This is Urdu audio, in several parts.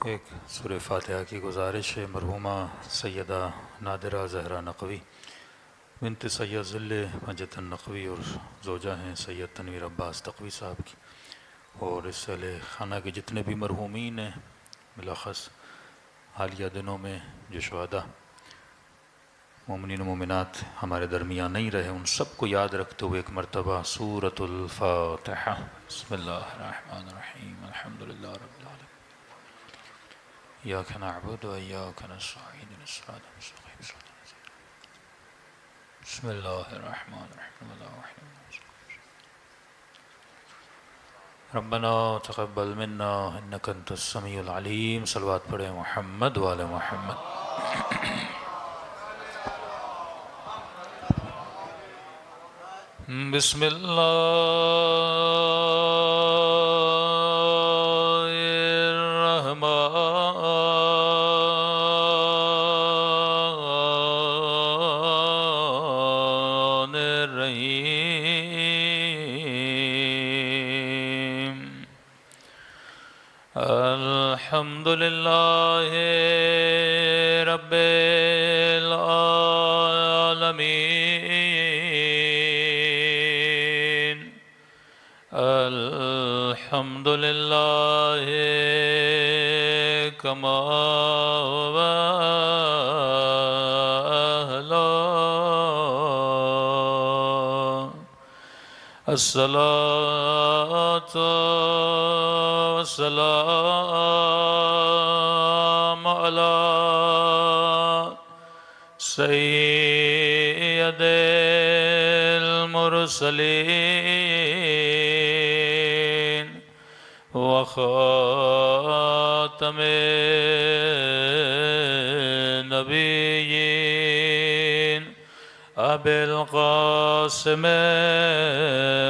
ایک سورہ فاتحہ کی گزارش ہے۔ مرحومہ سیدہ نادرہ زہرا نقوی بنت سید ذل مجد النقوی اور زوجہ ہیں سید تنویر عباس تقوی صاحب کی، اور اس اہل خانہ کے جتنے بھی مرحومین ہیں، بالاخص حالیہ دنوں میں جو شہداء مومنین و مومنات ہمارے درمیان نہیں رہے، ان سب کو یاد رکھتے ہوئے ایک مرتبہ سورۃ الفاتحہ۔ بسم اللہ الرحمن الرحیم، الحمدللہ رب العالمین، ایاک نعبد و ایاک نستعین، اهدنا الصراط المستقیم، صراط الذین أنعمت عليهم۔ بسم اللہ الرحمن الرحیم، ربنا تقبل منا انک انت السمیع العلیم۔ صلوات پڑھیں محمد وآل محمد۔ بسم اللہ الرحمن الرحیم، الحمد للہ رب العالمین، الحمد للہ کما الصلاة والسلام على سيد المرسلين وخاتم النبيين أبي القاسم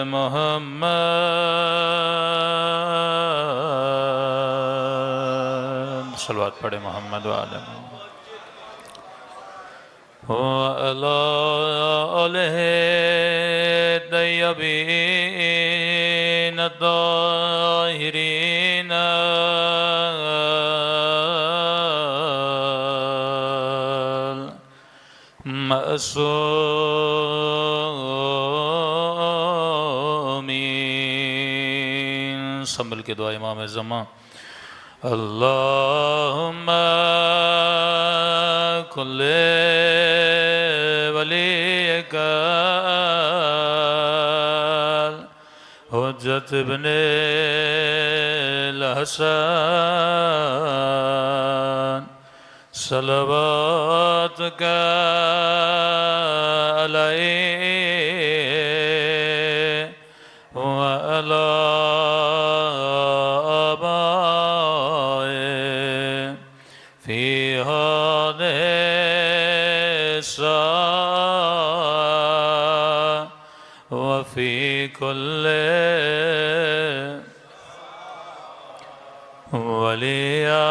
محمد، صلوات پڑھے محمد وآلہ محمد وعلى آلہ الطیبین الطاہرین معصومین۔ سنبھل کے دعا امام زمان۔ اللہم کل ولیک حجت ابن الحسن صلواتک علیہ وعلی آبائه فی هذه الساعة وفي كل وليا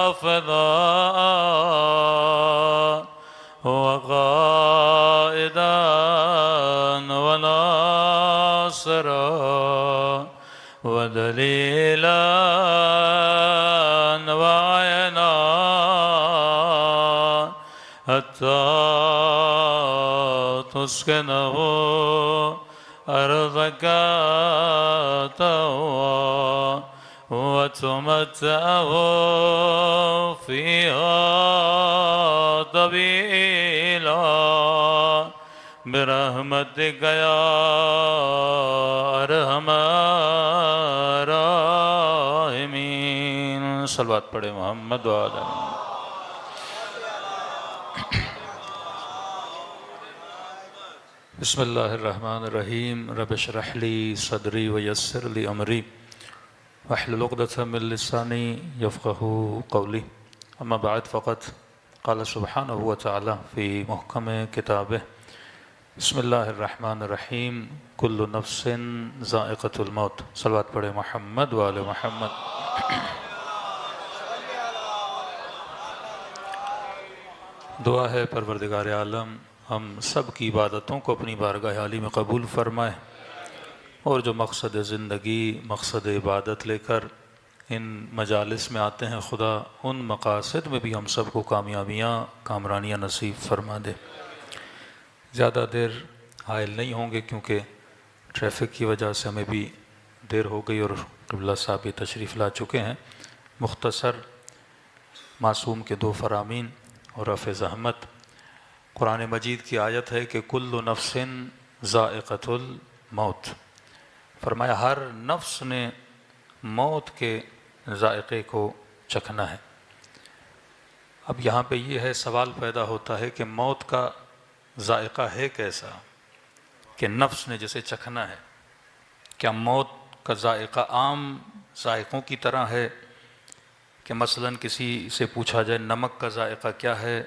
وحافظا وقائدا وناصرا ودليلا وعينا حتى تسكنه أرضك طوعا وتمتعه فيها طويلا برحمتك يا أرحم الراحمين۔ صلوات پڑھے محمد وآلہ محمد۔ بسم اللہ الرحمن الرحیم، رب اشرح لی صدری ویسر لی امری واحلل عقدۃ من لسانی یفقہوا قولی، اما بعد فقط قال سبحانہ وتعالی فی محکم کتابہ، بسم اللہ الرحمن الرحیم، کل نفس ذائقۃ الموت۔ صلوات پڑھے محمد وآل محمد۔ دعا ہے پروردگار عالم ہم سب کی عبادتوں کو اپنی بارگاہ عالی میں قبول فرمائے، اور جو مقصد زندگی، مقصد عبادت لے کر ان مجالس میں آتے ہیں، خدا ان مقاصد میں بھی ہم سب کو کامیابیاں، کامرانیاں نصیب فرما دے۔ زیادہ دیر حائل نہیں ہوں گے کیونکہ ٹریفک کی وجہ سے ہمیں بھی دیر ہو گئی اور قبلہ صاحب بھی تشریف لا چکے ہیں۔ مختصر معصوم کے 2 فرامین اور رفع زحمت۔ قرآن مجید کی آیت ہے کہ کل نفس ذائقۃ الموت، فرمایا ہر نفس نے موت کے ذائقے کو چکھنا ہے۔ اب یہاں پہ یہ ہے، سوال پیدا ہوتا ہے کہ موت کا ذائقہ ہے کیسا کہ نفس نے جسے چکھنا ہے؟ کیا موت کا ذائقہ عام ذائقوں کی طرح ہے کہ مثلاً کسی سے پوچھا جائے نمک کا ذائقہ کیا ہے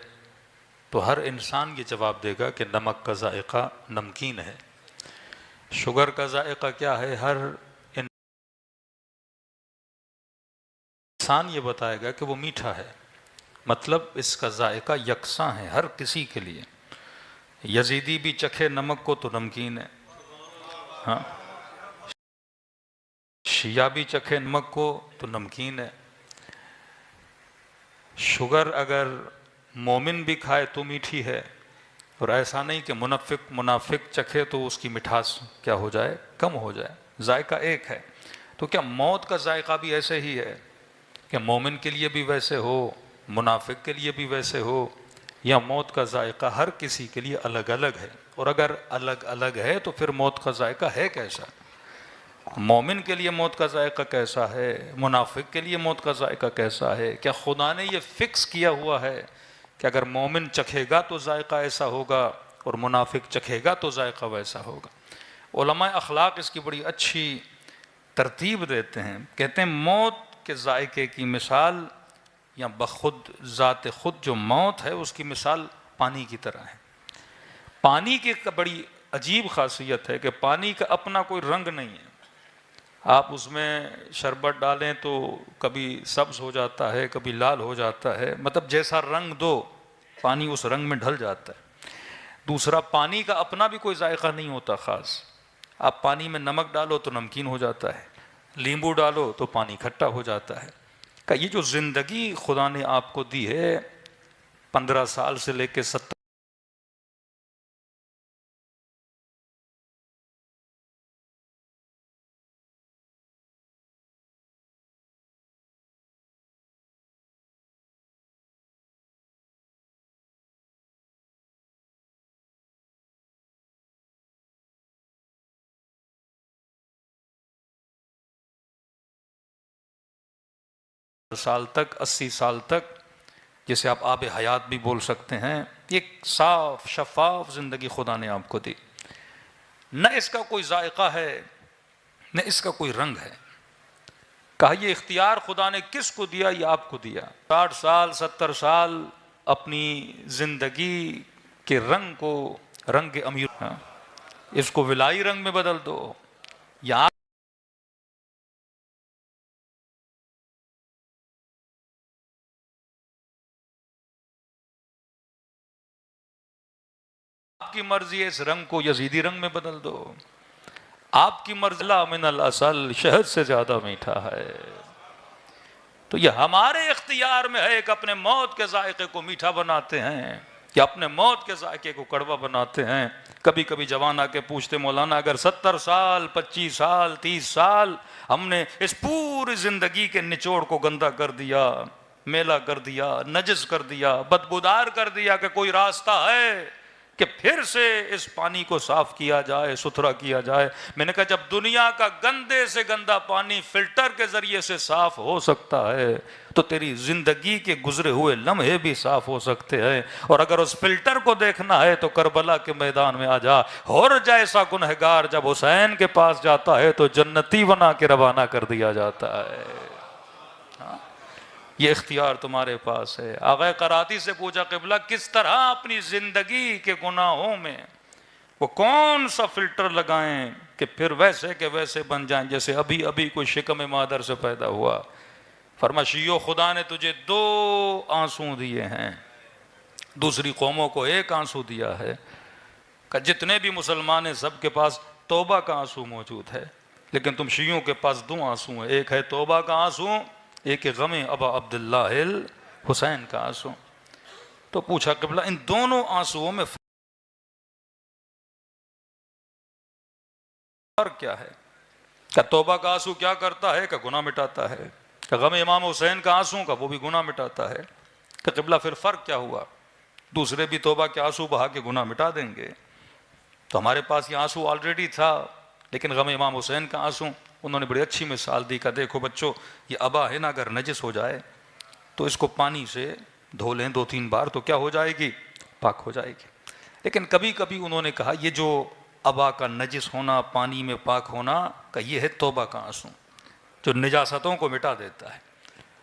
تو ہر انسان یہ جواب دے گا کہ نمک کا ذائقہ نمکین ہے۔ شوگر کا ذائقہ کیا ہے؟ ہر انسان یہ بتائے گا کہ وہ میٹھا ہے۔ مطلب اس کا ذائقہ یکساں ہے ہر کسی کے لیے۔ یزیدی بھی چکھے نمک کو تو نمکین ہے، ہاں، شیعہ بھی چکھے نمک کو تو نمکین ہے۔ شوگر اگر مومن بھی کھائے تو میٹھی ہے، اور ایسا نہیں کہ منافق چکھے تو اس کی مٹھاس کیا ہو جائے، کم ہو جائے۔ ذائقہ ایک ہے۔ تو کیا موت کا ذائقہ بھی ایسے ہی ہے کہ مومن کے لیے بھی ویسے ہو، منافق کے لیے بھی ویسے ہو، یا موت کا ذائقہ ہر کسی کے لیے الگ الگ ہے؟ اور اگر الگ الگ ہے تو پھر موت کا ذائقہ ہے کیسا؟ مومن کے لیے موت کا ذائقہ کیسا ہے؟ منافق کے لیے موت کا ذائقہ کیسا ہے؟ کیا خدا نے یہ فکس کیا ہوا ہے کہ اگر مومن چکھے گا تو ذائقہ ایسا ہوگا اور منافق چکھے گا تو ذائقہ ویسا ہوگا؟ علماء اخلاق اس کی بڑی اچھی ترتیب دیتے ہیں، کہتے ہیں موت کے ذائقے کی مثال یا بخود ذات خود جو موت ہے اس کی مثال پانی کی طرح ہے۔ پانی کی بڑی عجیب خاصیت ہے کہ پانی کا اپنا کوئی رنگ نہیں ہے۔ آپ اس میں شربت ڈالیں تو کبھی سبز ہو جاتا ہے، کبھی لال ہو جاتا ہے، مطلب جیسا رنگ دو پانی اس رنگ میں ڈھل جاتا ہے۔ دوسرا، پانی کا اپنا بھی کوئی ذائقہ نہیں ہوتا خاص۔ آپ پانی میں نمک ڈالو تو نمکین ہو جاتا ہے، لیمبو ڈالو تو پانی کھٹا ہو جاتا ہے۔ کہ یہ جو زندگی خدا نے آپ کو دی ہے 15 سال سے لے کے 70 سال تک، 80 سال تک، جسے آپ آب حیات بھی بول سکتے ہیں، ایک صاف شفاف زندگی خدا نے آپ کو دی۔ نہ اس کا کوئی ذائقہ ہے، نہ اس کا کوئی رنگ ہے۔ کہا یہ اختیار خدا نے کس کو دیا؟ یہ آپ کو دیا۔ 60 سال 70 سال اپنی زندگی کے رنگ کو رنگ امیر، اس کو ولائی رنگ میں بدل دو، یا آپ کی مرضی ہے اس رنگ کو یزیدی رنگ میں بدل دو۔ آپ کی مرضی لا من العسل، شہد سے زیادہ میٹھا ہے۔ تو یہ ہمارے اختیار میں ہے کہ اپنے موت کے ذائقے کو میٹھا بناتے ہیں یا اپنے موت کے ذائقے کو کڑوا بناتے ہیں۔ کبھی کبھی جوان آ کے پوچھتے مولانا اگر 70 سال 25 سال 30 سال ہم نے اس پوری زندگی کے نچوڑ کو گندا کر دیا، میلا کر دیا، نجس کر دیا، بدبودار کر دیا، کہ کوئی راستہ ہے کہ پھر سے اس پانی کو صاف کیا جائے، ستھرا کیا جائے؟ میں نے کہا جب دنیا کا گندے سے گندا پانی فلٹر کے ذریعے سے صاف ہو سکتا ہے تو تیری زندگی کے گزرے ہوئے لمحے بھی صاف ہو سکتے ہیں۔ اور اگر اس فلٹر کو دیکھنا ہے تو کربلا کے میدان میں آ جا۔ اور جیسا گنہگار جب حسین کے پاس جاتا ہے تو جنتی بنا کے روانہ کر دیا جاتا ہے۔ یہ اختیار تمہارے پاس ہے۔ آغا قراتی سے پوچھا قبلہ کس طرح اپنی زندگی کے گناہوں میں وہ کون سا فلٹر لگائیں کہ پھر ویسے کے ویسے بن جائیں جیسے ابھی ابھی کوئی شکم مادر سے پیدا ہوا؟ فرما شیعو خدا نے تجھے 2 آنسو دیے ہیں، دوسری قوموں کو 1 آنسو دیا ہے۔ کہ جتنے بھی مسلمان ہیں سب کے پاس توبہ کا آنسو موجود ہے، لیکن تم شیعوں کے پاس دو آنسو ہیں، ایک ہے توبہ کا آنسو، ایک ہے غم ابا عبداللہ الحسین کا آنسو۔ تو پوچھا قبلہ ان دونوں آنسوؤں میں فرق کیا ہے؟ کہ توبہ کا آنسو کیا کرتا ہے؟ کہ گناہ مٹاتا ہے۔ کہ غم امام حسین کا آنسو کا وہ بھی گناہ مٹاتا ہے۔ کہ قبلہ پھر فرق کیا ہوا؟ دوسرے بھی توبہ کے آنسو بہا کے گناہ مٹا دیں گے، تو ہمارے پاس یہ آنسو آلریڈی تھا، لیکن غم امام حسین کا آنسو انہوں نے بڑی اچھی مثال دی کہ دیکھو بچوں، یہ ابا ہے نا، اگر نجس ہو جائے تو اس کو پانی سے دھو لیں 2-3 بار تو کیا ہو جائے گی؟ پاک ہو جائے گی۔ لیکن کبھی کبھی انہوں نے کہا یہ جو ابا کا نجس ہونا، پانی میں پاک ہونا، کہ یہ ہے توبہ کا آنسو جو نجاستوں کو مٹا دیتا ہے۔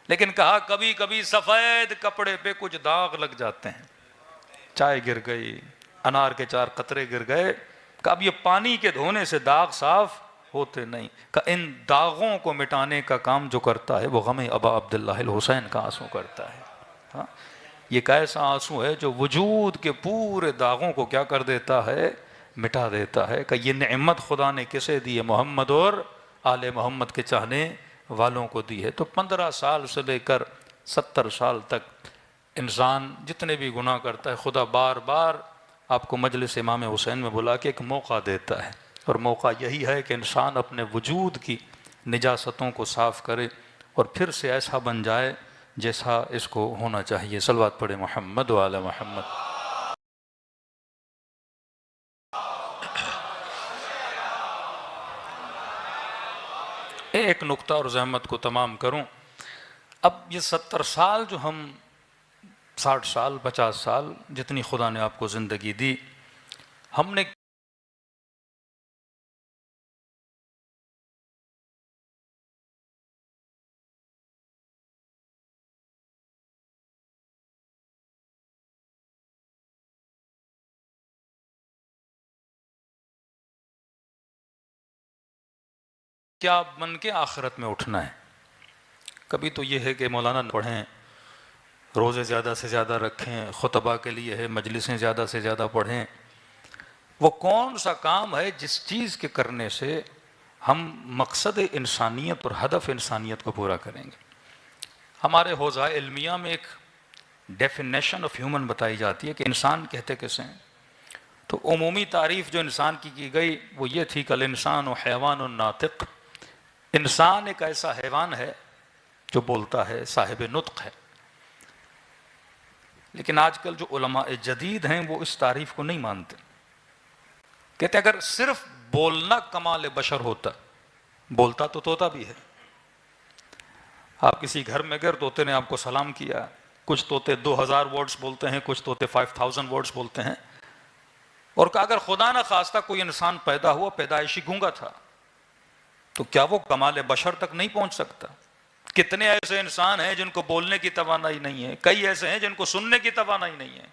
لیکن کہا کبھی کبھی سفید کپڑے پہ کچھ داغ لگ جاتے ہیں، چائے گر گئی، انار کے 4 قطرے گر گئے، کہ اب یہ پانی کے دھونے سے داغ صاف ہوتے نہیں، کہ ان داغوں کو مٹانے کا کام جو کرتا ہے وہ غم ابا عبداللہ الحسین کا آنسو کرتا ہے۔ ہاں، یہ ایک ایسا آنسو ہے جو وجود کے پورے داغوں کو کیا کر دیتا ہے؟ مٹا دیتا ہے۔ کہ یہ نعمت خدا نے کسے دی ہے؟ محمد اور آل محمد کے چاہنے والوں کو دی ہے۔ تو 15 سال سے لے کر 70 سال تک انسان جتنے بھی گناہ کرتا ہے، خدا بار بار آپ کو مجلس امام حسین میں بلا کے ایک موقع دیتا ہے، اور موقع یہی ہے کہ انسان اپنے وجود کی نجاستوں کو صاف کرے اور پھر سے ایسا بن جائے جیسا اس کو ہونا چاہیے۔ صلوات پڑھے محمد و آل محمد۔ ایک نقطہ اور زحمت کو تمام کروں۔ اب یہ 70 سال جو ہم 60 سال 50 سال جتنی خدا نے آپ کو زندگی دی، ہم نے کیا بن کے آخرت میں اٹھنا ہے؟ کبھی تو یہ ہے کہ مولانا پڑھیں، روزے زیادہ سے زیادہ رکھیں، خطبہ کے لیے ہے مجلسیں زیادہ سے زیادہ پڑھیں۔ وہ کون سا کام ہے جس چیز کے کرنے سے ہم مقصد انسانیت اور ہدف انسانیت کو پورا کریں گے؟ ہمارے حوزہ علمیہ میں ایک ڈیفینیشن آف ہیومن بتائی جاتی ہے کہ انسان کہتے کسے ہیں؟ تو عمومی تعریف جو انسان کی گئی وہ یہ تھی کہ الانسان و حیوان ناطق، انسان ایک ایسا حیوان ہے جو بولتا ہے، صاحب نطق ہے۔ لیکن آج کل جو علماء جدید ہیں وہ اس تعریف کو نہیں مانتے، کہتے اگر صرف بولنا کمال بشر ہوتا، بولتا تو طوطا بھی ہے۔ آپ کسی گھر میں گئے، طوطے نے آپ کو سلام کیا، کچھ طوطے 2000 ورڈز بولتے ہیں، کچھ طوطے 5000 ورڈز بولتے ہیں، اور کہ اگر خدا نہ خواستہ کوئی انسان پیدا ہوا پیدائشی گونگا تھا تو کیا وہ کمال بشر تک نہیں پہنچ سکتا؟ کتنے ایسے انسان ہیں جن کو بولنے کی توانائی نہیں ہے، کئی ایسے ہیں جن کو سننے کی توانائی نہیں ہے،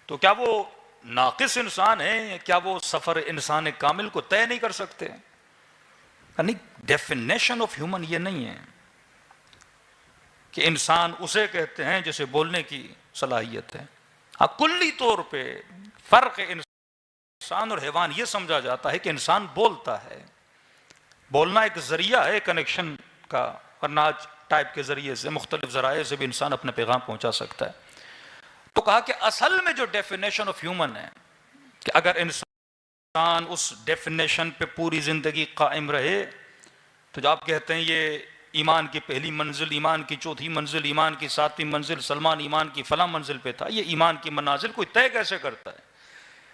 تو کیا وہ ناقص انسان ہیں؟ کیا وہ سفر انسان کامل کو طے نہیں کر سکتے؟ یعنی ڈیفینیشن آف ہیومن یہ نہیں ہے کہ انسان اسے کہتے ہیں جسے بولنے کی صلاحیت ہے۔ ہاں، کلی طور پہ فرق انسان اور حیوان یہ سمجھا جاتا ہے کہ انسان بولتا ہے، بولنا ایک ذریعہ ہے کنیکشن کا، ورنہ آج ٹائپ کے ذریعے سے مختلف ذرائع سے بھی انسان اپنے پیغام پہنچا سکتا ہے۔ تو کہا کہ اصل میں جو ڈیفینیشن آف ہیومن ہے کہ اگر انسان اس ڈیفینیشن پہ پوری زندگی قائم رہے تو جو آپ کہتے ہیں یہ ایمان کی پہلی منزل، ایمان کی چوتھی منزل، ایمان کی 7ویں منزل، سلمان ایمان کی فلاں منزل پہ تھا، یہ ایمان کی منازل کوئی طے کیسے کرتا ہے؟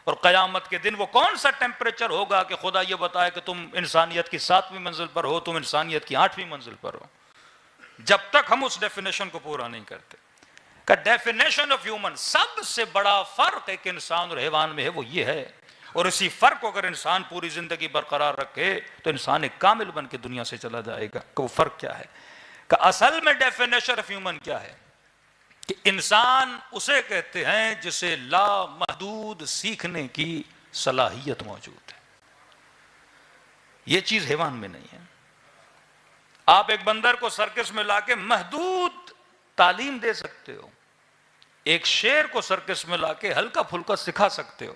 اور قیامت کے دن وہ کون سا ٹیمپریچر ہوگا کہ خدا یہ بتائے کہ تم انسانیت کی 7ویں منزل پر ہو، تم انسانیت کی 8ویں منزل پر ہو؟ جب تک ہم اس ڈیفینیشن کو پورا نہیں کرتے کہ ڈیفینیشن آف ہیومن، سب سے بڑا فرق ایک انسان اور حیوان میں ہے وہ یہ ہے، اور اسی فرق کو اگر انسان پوری زندگی برقرار رکھے تو انسان ایک کامل بن کے دنیا سے چلا جائے گا۔ کہ وہ فرق کیا ہے؟ کہ اصل میں ڈیفینیشن آف ہیومن کیا ہے؟ کہ انسان اسے کہتے ہیں جسے لا محدود سیکھنے کی صلاحیت موجود ہے۔ یہ چیز حیوان میں نہیں ہے۔ آپ ایک بندر کو سرکس میں لا کے محدود تعلیم دے سکتے ہو، ایک شیر کو سرکس میں لا کے ہلکا پھلکا سکھا سکتے ہو،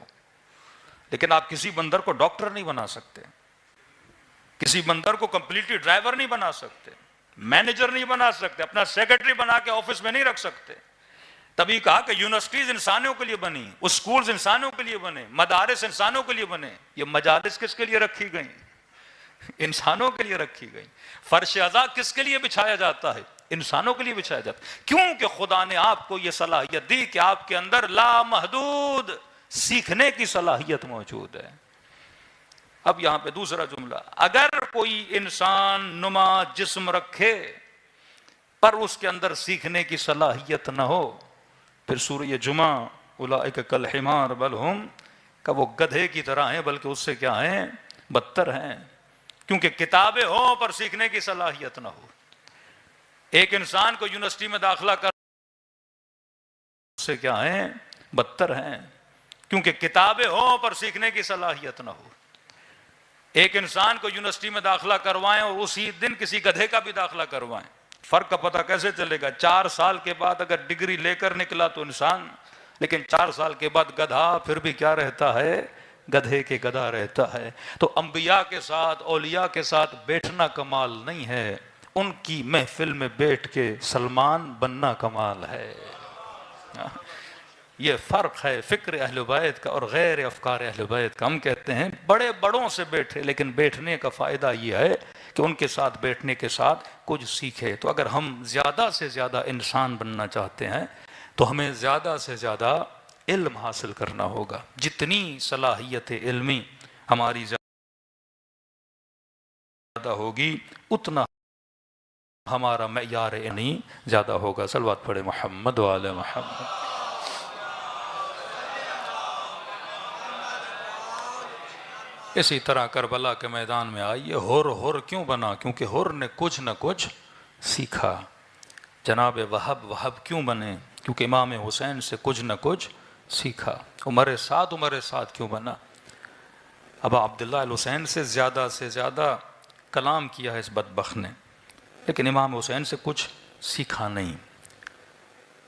لیکن آپ کسی بندر کو ڈاکٹر نہیں بنا سکتے، کسی بندر کو کمپلیٹلی ڈرائیور نہیں بنا سکتے، مینیجر نہیں بنا سکتے، اپنا سیکرٹری بنا کے آفس میں نہیں رکھ سکتے۔ تبھی کہا کہ یونیورسٹیز انسانوں کے لیے بنی، اسکولز انسانوں کے لیے بنے، مدارس انسانوں کے لیے بنے۔ یہ مجالس کس کے لیے رکھی گئیں؟ انسانوں کے لیے رکھی گئی۔ فرش عزا کس کے لیے بچھایا جاتا ہے؟ انسانوں کے لیے بچھایا جاتا ہے، کیونکہ خدا نے آپ کو یہ صلاحیت دی کہ آپ کے اندر لامحدود سیکھنے کی صلاحیت موجود ہے۔ اب یہاں پہ دوسرا جملہ، اگر کوئی انسان نما جسم رکھے پر اس کے اندر سیکھنے کی صلاحیت نہ ہو، پھر سورہ جمعہ اولئک کالحمار بل ہم، کہ وہ گدھے کی طرح ہیں بلکہ اس سے کیا ہیں؟ بدتر ہیں، کیونکہ کتابیں ہوں پر سیکھنے کی صلاحیت نہ ہو۔ ایک انسان کو یونیورسٹی میں داخلہ کر، اس سے کیا ہیں؟ بدتر ہیں، کیونکہ کتابیں ہوں پر سیکھنے کی صلاحیت نہ ہو۔ ایک انسان کو یونیورسٹی میں داخلہ کروائیں اور اسی دن کسی گدھے کا بھی داخلہ کروائیں، فرق کا پتہ کیسے چلے گا؟ 4 سال کے بعد اگر ڈگری لے کر نکلا تو انسان، لیکن 4 سال کے بعد گدھا پھر بھی کیا رہتا ہے؟ گدھے کے گدھا رہتا ہے۔ تو انبیاء کے ساتھ، اولیاء کے ساتھ بیٹھنا کمال نہیں ہے، ان کی محفل میں بیٹھ کے سلمان بننا کمال ہے۔ یہ فرق ہے فکر اہل بیت کا اور غیر افکار اہل بیت کا۔ ہم کہتے ہیں بڑے بڑوں سے بیٹھے، لیکن بیٹھنے کا فائدہ یہ ہے کہ ان کے ساتھ بیٹھنے کے ساتھ کچھ سیکھے۔ تو اگر ہم زیادہ سے زیادہ انسان بننا چاہتے ہیں تو ہمیں زیادہ سے زیادہ علم حاصل کرنا ہوگا۔ جتنی صلاحیت علمی ہماری زیادہ ہوگی اتنا ہمارا معیار علمی زیادہ ہوگا۔ صلوات پڑھے محمد وعلی محمد۔ اسی طرح کربلا کے میدان میں آئیے، ہر کیوں بنا؟ کیونکہ ہر نے کچھ نہ کچھ سیکھا۔ جناب وہب کیوں بنے؟ کیونکہ امام حسین سے کچھ نہ کچھ سیکھا۔ عمر سعد کیوں بنا؟ ابا عبداللہ الحسین سے زیادہ کلام کیا ہے اس بدبخت نے، لیکن امام حسین سے کچھ سیکھا نہیں۔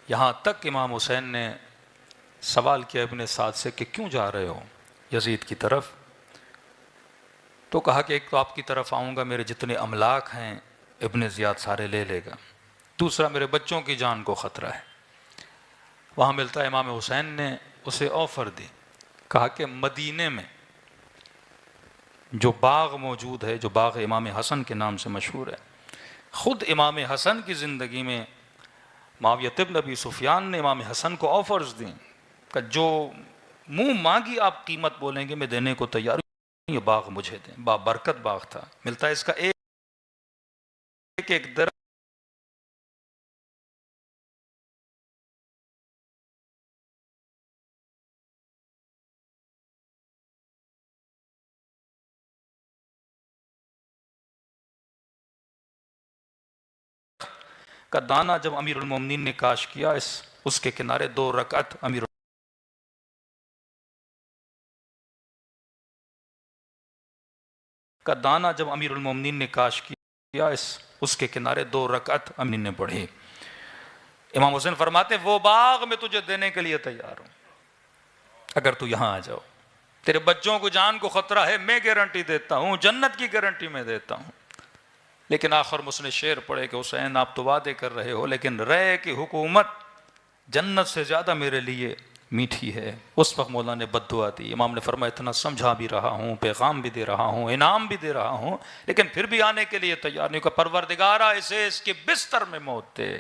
یہاں تک امام حسین نے سوال کیا ابن سعد سے کہ کیوں جا رہے ہو یزید کی طرف؟ تو کہا کہ ایک تو آپ کی طرف آؤں گا، میرے جتنے املاک ہیں ابن زیاد سارے لے لے گا، دوسرا میرے بچوں کی جان کو خطرہ ہے۔ وہاں ملتا ہے امام حسین نے اسے آفر دی، کہا کہ مدینے میں جو باغ موجود ہے، جو باغ امام حسن کے نام سے مشہور ہے، خود امام حسن کی زندگی میں معاویہ ابن ابی سفیان نے امام حسن کو آفرز دیں کہ جو منہ مانگی آپ قیمت بولیں گے میں دینے کو تیار ہوں، یہ باغ مجھے دیں۔ بابرکت باغ تھا، ملتا ہے اس کا ایک درخت کا دانہ جب امیر المومنین نے کاش کیا، اس کے کنارے 2 رکعت کا دانہ جب امیر المومنین نے کاش کیا، اس کے کنارے 2 رکعت امین نے پڑھی۔ امام حسین فرماتے ہیں وہ باغ میں تجھے دینے کے لیے تیار ہوں اگر تو یہاں آ جاؤ، تیرے بچوں کو جان کو خطرہ ہے، میں گارنٹی دیتا ہوں، جنت کی گارنٹی میں دیتا ہوں۔ لیکن آخر میں اس نے شعر پڑھے کہ حسین آپ تو وعدے کر رہے ہو، لیکن رے کی حکومت جنت سے زیادہ میرے لیے میٹھی ہے۔ اس وقت مولا نے بد دعا دی۔ امام نے فرمایا اتنا سمجھا بھی رہا ہوں، پیغام بھی دے رہا ہوں، انعام بھی دے رہا ہوں، لیکن پھر بھی آنے کے لیے تیار نہیں۔ کہ پروردگارا اسے اس کے بستر میں موت دے۔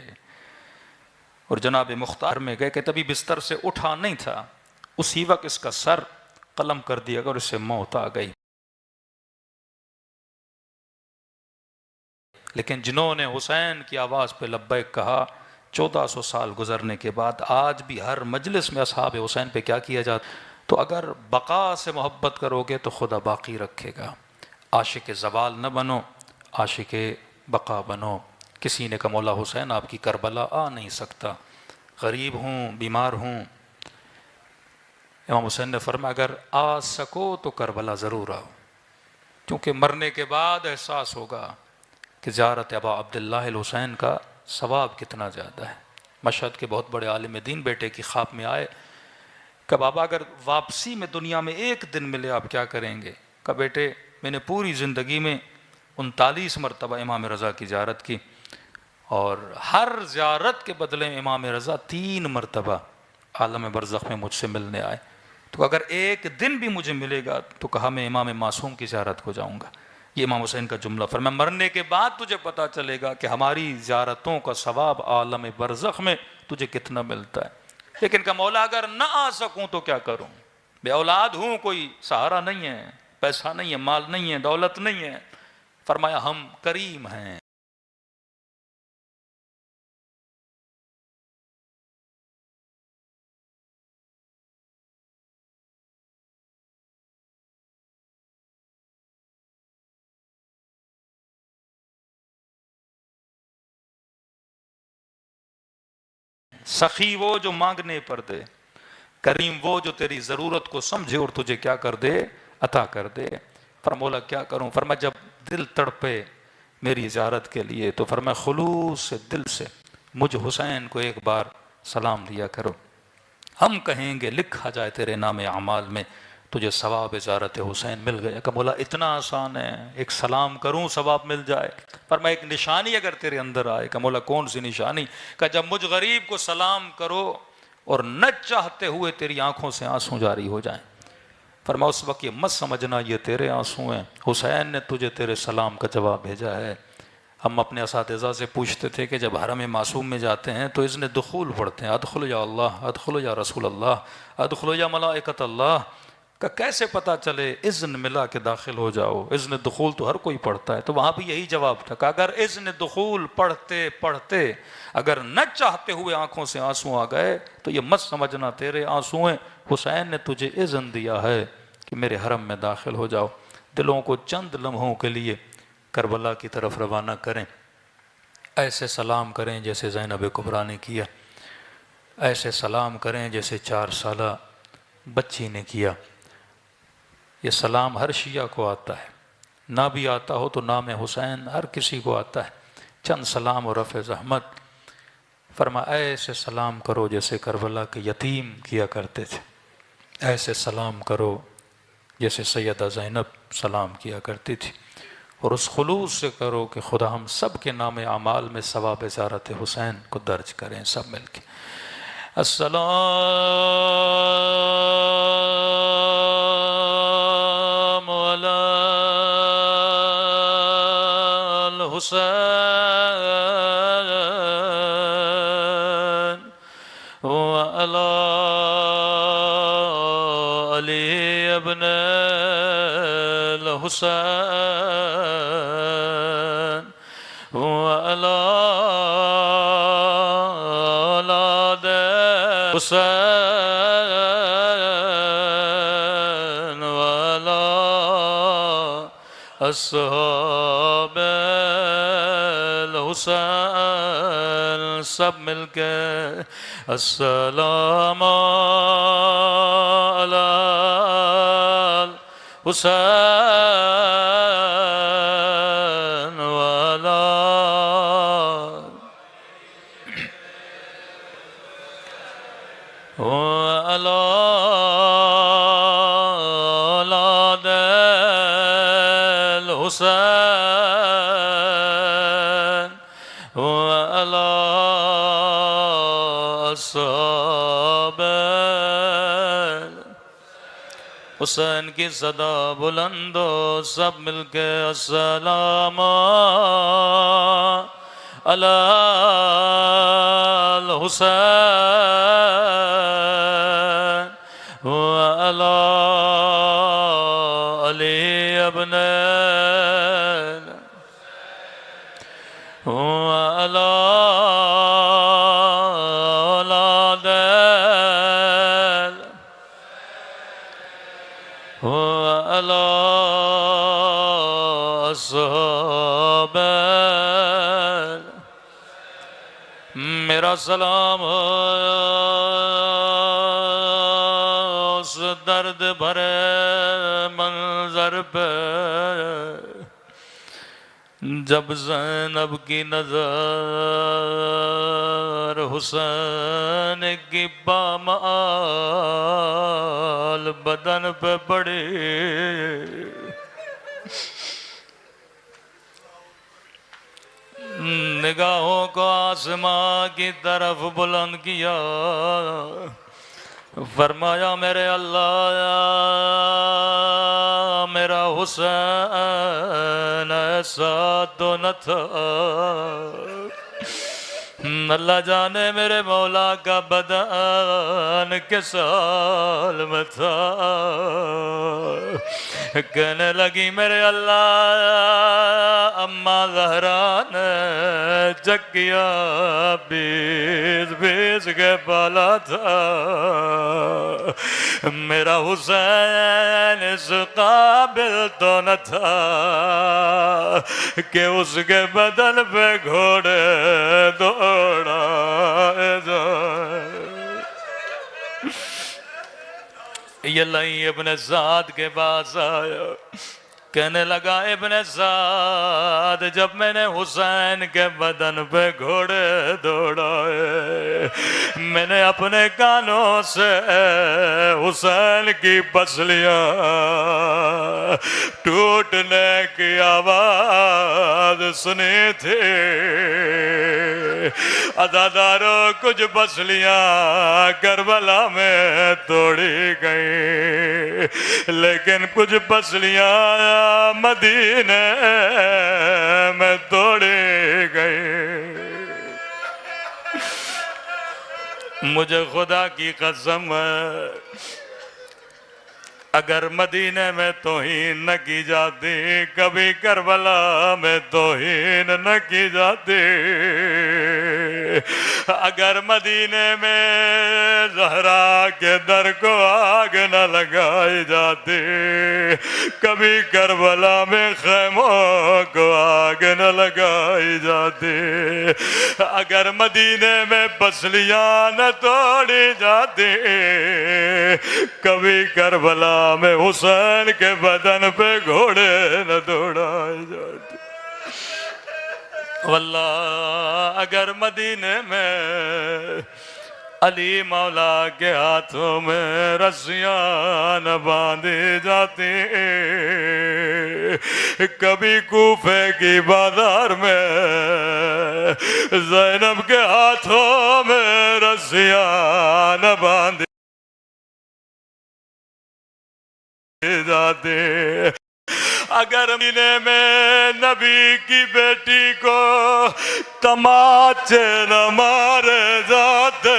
اور جناب مختار میں گئے کہ تبھی بستر سے اٹھا نہیں تھا، اسی وقت اس کا سر قلم کر دیا اور اس سے موت آ گئی۔ لیکن جنہوں نے حسین کی آواز پہ لبیک کہا، 1400 سال گزرنے کے بعد آج بھی ہر مجلس میں اصحاب حسین پہ کیا کیا جاتا؟ تو اگر بقا سے محبت کرو گے تو خدا باقی رکھے گا۔ عاشق زوال نہ بنو، عاشق بقا بنو۔ کسی نے کہا مولا حسین آپ کی کربلا آ نہیں سکتا، غریب ہوں، بیمار ہوں۔ امام حسین نے فرمایا اگر آ سکو تو کربلا ضرور آؤ، کیونکہ مرنے کے بعد احساس ہوگا کہ زیارت ابا عبداللہ الحسین کا ثواب کتنا زیادہ ہے۔ مشہد کے بہت بڑے عالم دین بیٹے کی خواب میں آئے کہ بابا اگر واپسی میں دنیا میں ایک دن ملے آپ کیا کریں گے؟ کہ بیٹے میں نے پوری زندگی میں 39 مرتبہ امام رضا کی زیارت کی، اور ہر زیارت کے بدلے امام رضا 3 مرتبہ عالم برزخ میں مجھ سے ملنے آئے، تو اگر ایک دن بھی مجھے ملے گا تو کہا میں امام معصوم کی زیارت کو جاؤں گا۔ یہ امام حسین کا جملہ، فرمایا مرنے کے بعد تجھے پتا چلے گا کہ ہماری زیارتوں کا ثواب عالم برزخ میں تجھے کتنا ملتا ہے۔ لیکن کہ مولا اگر نہ آ سکوں تو کیا کروں؟ بے اولاد ہوں، کوئی سہارا نہیں ہے، پیسہ نہیں ہے، مال نہیں ہے، دولت نہیں ہے۔ فرمایا ہم کریم ہیں، سخی وہ جو مانگنے پر دے، کریم وہ جو تیری ضرورت کو سمجھے اور تجھے کیا کر دے؟ عطا کر دے۔ فرمولا کیا کروں؟ فرمایا جب دل تڑپے میری زیارت کے لیے تو فرمایا خلوص سے دل سے مجھ حسین کو ایک بار سلام دیا کرو، ہم کہیں گے لکھا جائے تیرے نام اعمال میں تجھے ثواب زیارت حسین مل گیا۔ کہ مولا اتنا آسان ہے، ایک سلام کروں ثواب مل جائے؟ فرمایا ایک نشانی اگر تیرے اندر آئے۔ کہ مولا کون سی نشانی؟ کہ جب مجھ غریب کو سلام کرو اور نہ چاہتے ہوئے تیری آنکھوں سے آنسو جاری ہو جائیں۔ فرمایا اس وقت یہ مت سمجھنا یہ تیرے آنسو ہیں، حسین نے تجھے تیرے سلام کا جواب بھیجا ہے۔ ہم اپنے اساتذہ سے پوچھتے تھے کہ جب حرم معصوم میں جاتے ہیں تو اذن دخول پڑھتے ہیں، ادخلوا یا اللہ، ادخلوا یا رسول اللہ، ادخلوا یا ملائکۃ اللہ۔ کہ کیسے پتا چلے؟ اذن ملا کے داخل ہو جاؤ۔ اذن دخول تو ہر کوئی پڑھتا ہے، تو وہاں بھی یہی جواب تھا کہ اگر اذن دخول پڑھتے پڑھتے اگر نہ چاہتے ہوئے آنکھوں سے آنسو آ گئے تو یہ مت سمجھنا تیرے آنسو ہیں، حسین نے تجھے اذن دیا ہے کہ میرے حرم میں داخل ہو جاؤ۔ دلوں کو چند لمحوں کے لیے کربلا کی طرف روانہ کریں، ایسے سلام کریں جیسے زینب کبریٰ نے کیا، ایسے سلام کریں جیسے 4 سالہ بچی نے کیا۔ یہ سلام ہر شیعہ کو آتا ہے، نہ بھی آتا ہو تو نام حسین ہر کسی کو آتا ہے۔ چند سلام اور رفع زحمت۔ فرمایا ایسے سلام کرو جیسے کربلا کے یتیم کیا کرتے تھے، ایسے سلام کرو جیسے سیدہ زینب سلام کیا کرتی تھی، اور اس خلوص سے کرو کہ خدا ہم سب کے نام اعمال میں ثواب زیارت حسین کو درج کریں سب مل کے۔ السلام علی الحسین وعلی علی ابن الحسین وعلی اولاد حسین وعلی اصحاب الحسین۔ سب مل کے السلام علی الحسین وعلی وعلی اولاد الحسین وعلی اصحاب حسین کی صدا بلند ہو، سب مل کے السلام علی الحسین وعلی علی ابن وعلی اولاد وعلی اصحاب۔ میرا سلام اس درد بھرے منظر پہ جب زینب کی نظر حسین کی پامال بدن پہ پڑی، نگاہوں کو آسمان کی طرف بلند کیا، فرمایا میرے اللہ میرا حسین ایسا تو نہ تھا، اللہ جانے میرے مولا کا بدن کس حال میں تھا۔ کہنے لگی میرے اللہ اماں زہرا نے چکیا بیس بیس کے پالا تھا، میرا حسین اس قابل تو نہ تھا کہ اس کے بدن پہ گھوڑے دوڑا جائے۔ یہ لئی ابن سعد کے پاس آیا، کہنے لگا ابن سعد جب میں نے حسین کے بدن پہ گھوڑے دوڑائے، میں نے اپنے کانوں سے حسین کی پسلیاں ٹوٹنے کی آواز سنی تھی۔ عزاداروں کچھ پسلیاں کربلا میں توڑی گئی، لیکن کچھ پسلیاں مدینے میں توڑی گئی۔ مجھے خدا کی قسم ہے اگر مدینے میں توہین نہ کی جاتی، کبھی کربلا میں توہین نہ کی جاتی، اگر مدینے میں زہرا کے در کو آگ نہ لگائی جاتی، کبھی کربلا میں خیموں کو آگ نہ لگائی جاتی، اگر مدینے میں پسلیاں نہ توڑی جاتی، کبھی کربلا میں حسین کے بدن پہ گھوڑے نہ دوڑائے جاتے۔ واللہ اگر مدینے میں علی مولا کے ہاتھوں میں رسیاں نہ باندھی جاتی، کبھی کوفے کی بازار میں زینب کے ہاتھوں میں رسیاں نہ باندھی جاتے، اگر مدینے میں نبی کی بیٹی کو تماچے نہ مارے جاتے،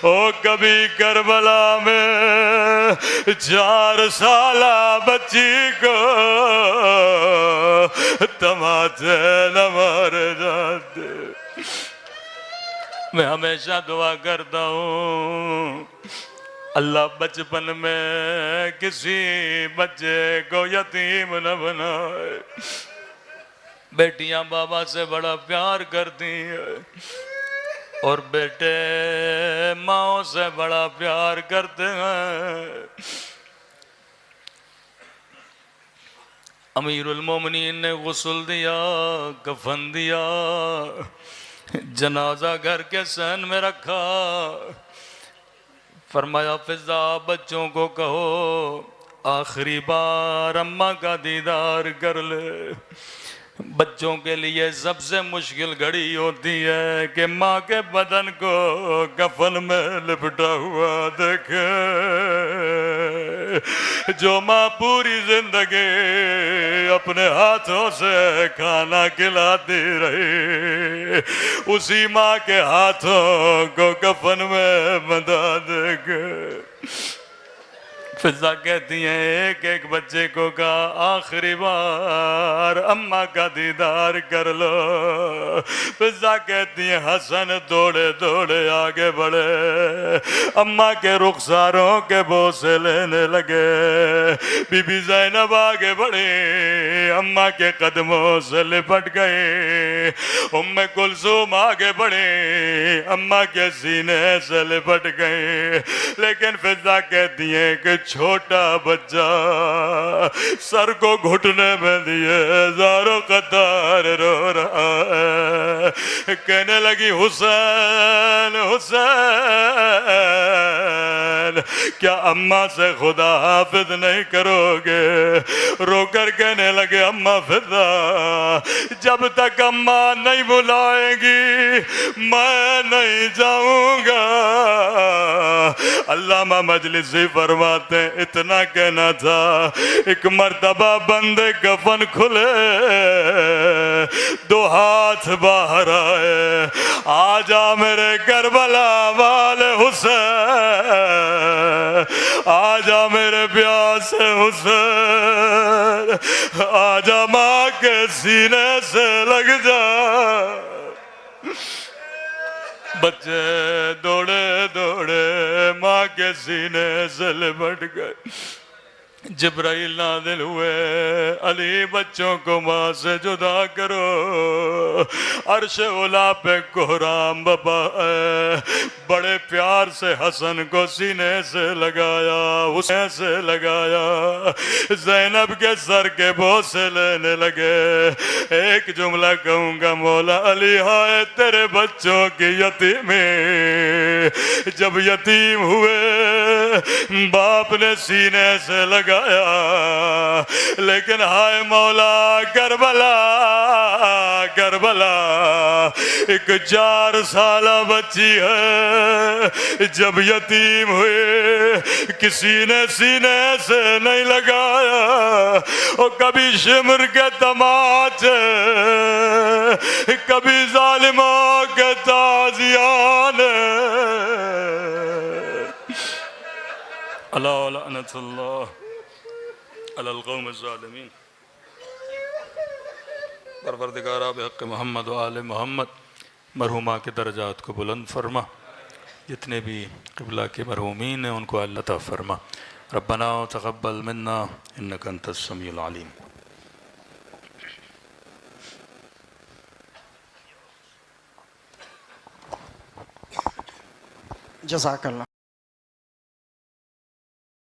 او کبھی کربلا میں 4 سالہ بچی کو تماچے نہ مارے جاتے۔ میں ہمیشہ دعا کرتا ہوں اللہ بچپن میں کسی بچے کو یتیم نہ بنائے۔ بیٹیاں بابا سے بڑا پیار کرتی ہیں اور بیٹے ماں سے بڑا پیار کرتے ہیں۔ امیر المومنین نے غسل دیا، کفن دیا، جنازہ گھر کے صحن میں رکھا، فرمایا فضا بچوں کو کہو آخری بار اماں کا دیدار کر لے۔ بچوں کے لیے سب سے مشکل گھڑی ہوتی ہے کہ ماں کے بدن کو کفن میں لپٹا ہوا دیکھے۔ جو ماں پوری زندگی اپنے ہاتھوں سے کھانا کھلاتی رہی، اسی ماں کے ہاتھوں کو کفن میں بندھا دیکھے۔ فضا کہتی ہیں ایک ایک بچے کو کہا آخری بار اماں کا دیدار کر لو۔ فضا کہتی ہیں حسن دوڑے دوڑے آگے بڑھے، اماں کے رخساروں کے بوسے لینے لگے۔ بی بی زینب آگے بڑھی، اماں کے قدموں سے لپٹ گئی۔ ام کلثوم آگے بڑھی، اماں کے سینے سے لپٹ گئی۔ لیکن فضا کہتی ہیں کہ چھوٹا بچہ سر کو گھٹنے میں دیے زاروں قطار رو رہا ہے، کہنے لگی حسین حسین کیا اماں سے خدا حافظ نہیں کرو گے؟ رو کر کہنے لگے اماں فدا جب تک اماں نہیں بلائیں گی میں نہیں جاؤں گا۔ علامہ مجلسی فرماتے ہیں اتنا کہنا تھا، ایک مرتبہ بندے کفن کھلے، دو ہاتھ باہر آئے، آجا میرے کربلا والے حسین، آجا میرے پیاس حسین، آجا ماں کے سینے سے لگ جا۔ بچے دوڑے دوڑے ماں کے سینے سے لپٹ گئے، جبرائیل نازل ہوئے، علی بچوں کو ماں سے جدا کرو، عرش اولا پہ کوہرام بابا ہے، بڑے پیار سے حسن کو سینے سے لگایا، حسین سے لگایا، زینب کے سر کے بوسے لینے لگے۔ ایک جملہ کہوں گا مولا علی ہائے تیرے بچوں کی یتیمی، جب یتیم ہوئے باپ نے سینے سے لگایا، لیکن ہائے مولا کربلا کربلا ایک 4 سالہ بچی ہے، جب یتیم ہوئے کسی نے سینے سے نہیں لگایا، اور کبھی شمر کے تماچے، کبھی ظالموں کے تازیانے، اللہ لعنت اللہ علی القوم الظالمین۔ پروردگارہ بحق محمد و آل محمد مرحومہ کے درجات کو بلند فرما، جتنے بھی قبلہ کے مرحومین ہیں ان کو اللہ عطا فرما۔ ربنا تقبل منا انک انت السمیع العلیم۔ جزاک اللہ۔